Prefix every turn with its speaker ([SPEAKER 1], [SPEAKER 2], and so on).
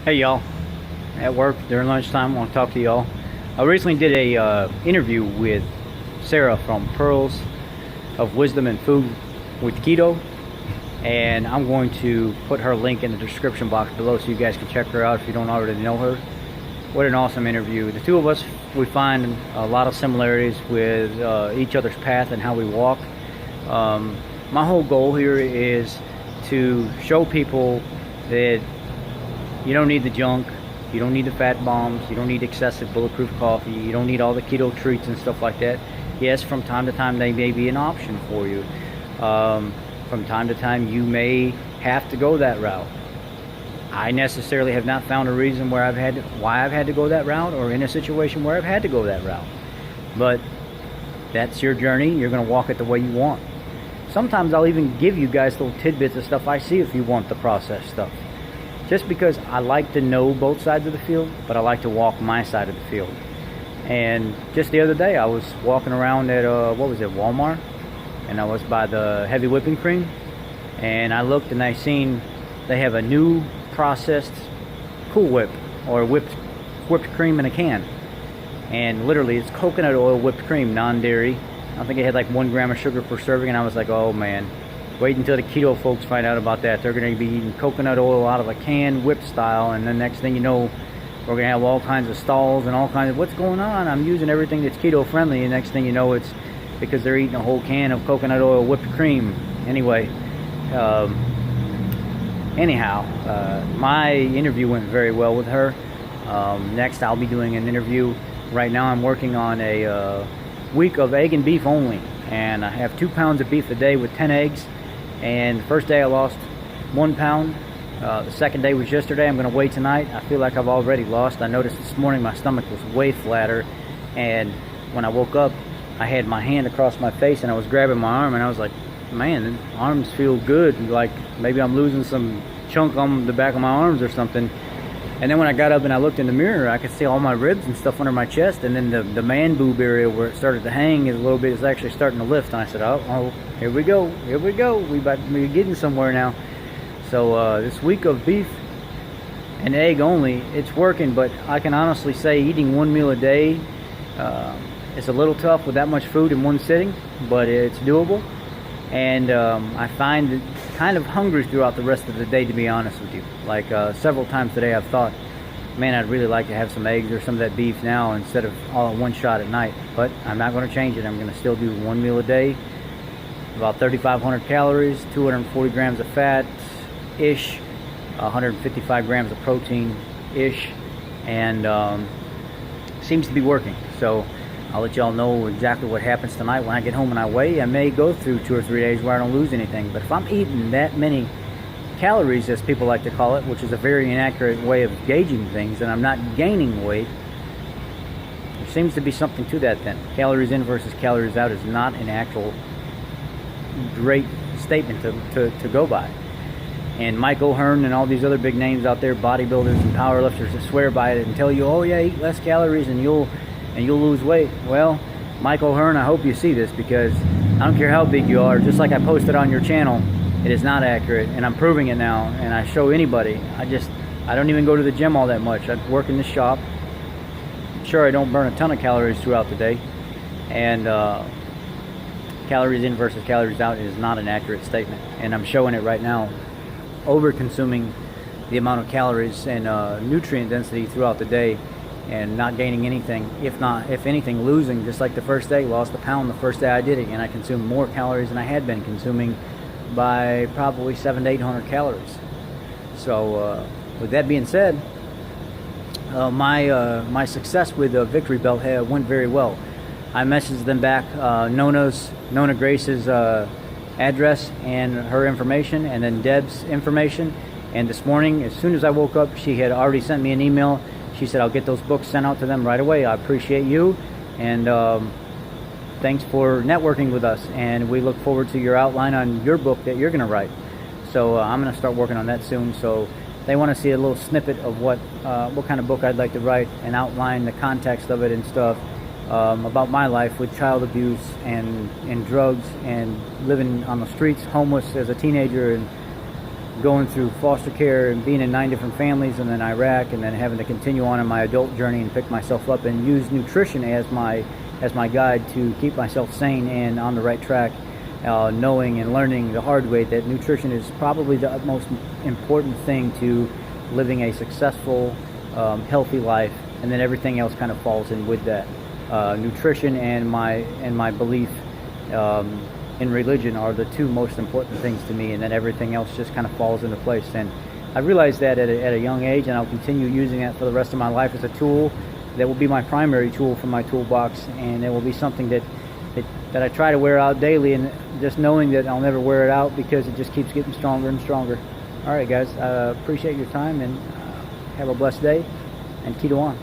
[SPEAKER 1] Hey y'all, at work during lunchtime, I want to talk to y'all. I recently did a interview with Sarah from Pearls of Wisdom and Food with Keto, and I'm going to put her link in the description box below so you guys can check her out if you don't already know her. What an awesome interview. The two of us, we find a lot of similarities with each other's path and how we walk. My whole goal here is to show people that you don't need the junk, you don't need the fat bombs, you don't need excessive bulletproof coffee, you don't need all the keto treats and stuff like that. Yes, from time to time they may be an option for you. From time to time you may have to go that route. I necessarily have not found a reason why I've had to go that route, or in a situation where I've had to go that route. But that's your journey. You're going to walk it the way you want. Sometimes I'll even give you guys little tidbits of stuff I see if you want the processed stuff. Just because I like to know both sides of the field, but I like to walk my side of the field. And just the other day I was walking around at Walmart, and I was by the heavy whipping cream, and I looked and I seen they have a new processed Cool Whip, or whipped cream in a can, and literally it's coconut oil whipped cream, non-dairy. I think it had like 1 gram of sugar per serving, and I was like, oh man, wait until the keto folks find out about that. They're going to be eating coconut oil out of a can, whipped style, and then next thing you know, we're going to have all kinds of stalls and all kinds of, what's going on? I'm using everything that's keto friendly, and next thing you know, it's because they're eating a whole can of coconut oil whipped cream. Anyway, my interview went very well with her. Next, I'll be doing an interview. Right now, I'm working on a week of egg and beef only, and I have 2 pounds of beef a day with 10 eggs. And the first day I lost 1 pound. The second day was yesterday. I'm going to weigh tonight. I feel like I've already lost. I noticed this morning my stomach was way flatter, and when I woke up, I had my hand across my face and I was grabbing my arm, and I was like, man, the arms feel good. Like maybe I'm losing some chunk on the back of my arms or something. And then when I got up and I looked in the mirror, I could see all my ribs and stuff under my chest, and then the man boob area where it started to hang is a little bit, is actually starting to lift. And I said, oh, here we go, we're getting somewhere now. So this week of beef and egg only, it's working, but I can honestly say eating 1 meal a day, it's a little tough with that much food in one sitting, but it's doable. And I find kind of hungry throughout the rest of the day, to be honest with you. Like several times today I've thought, man, I'd really like to have some eggs or some of that beef now instead of all in one shot at night. But I'm not going to change it. I'm going to still do 1 meal a day, about 3,500 calories, 240 grams of fat-ish, 155 grams of protein-ish, and seems to be working. So I'll let y'all know exactly what happens tonight when I get home and I weigh. I may go through 2 or 3 days where I don't lose anything, but if I'm eating that many calories, as people like to call it, which is a very inaccurate way of gauging things, and I'm not gaining weight, there seems to be something to that then. Calories in versus calories out is not an actual great statement to go by. And Mike O'Hearn and all these other big names out there, bodybuilders and powerlifters, that swear by it and tell you, oh yeah, eat less calories and you'll lose weight. Well, Mike O'Hearn, I hope you see this, because I don't care how big you are, just like I posted on your channel, it is not accurate, and I'm proving it now, and I show anybody. I don't even go to the gym all that much. I work in the shop. Sure, I don't burn a ton of calories throughout the day, and calories in versus calories out is not an accurate statement, and I'm showing it right now. Over consuming the amount of calories and nutrient density throughout the day, and not gaining anything, if anything losing, just like the first day. Lost a pound the first day I did it, and I consumed more calories than I had been consuming by probably 700 to 800 calories. So with that being said, my success with the Victory Belt went very well. I messaged them back Nona Grace's address and her information, and then Deb's information, and this morning, as soon as I woke up, she had already sent me an email. She said, I'll get those books sent out to them right away. I appreciate you, and thanks for networking with us, and we look forward to your outline on your book that you're going to write. So I'm going to start working on that soon. So they want to see a little snippet of what kind of book I'd like to write, and outline the context of it and stuff, about my life with child abuse and drugs and living on the streets, homeless as a teenager, and going through foster care and being in 9 different families, and then Iraq, and then having to continue on in my adult journey and pick myself up and use nutrition as my guide to keep myself sane and on the right track, knowing and learning the hard way that nutrition is probably the most important thing to living a successful, healthy life, and then everything else kind of falls in with that. Nutrition and my belief in religion are the 2 most important things to me, and then everything else just kind of falls into place. And I realized that at a young age, and I'll continue using that for the rest of my life as a tool that will be my primary tool from my toolbox, and it will be something that I try to wear out daily, and just knowing that I'll never wear it out because it just keeps getting stronger and stronger. All right, guys, appreciate your time, and have a blessed day, and keto on.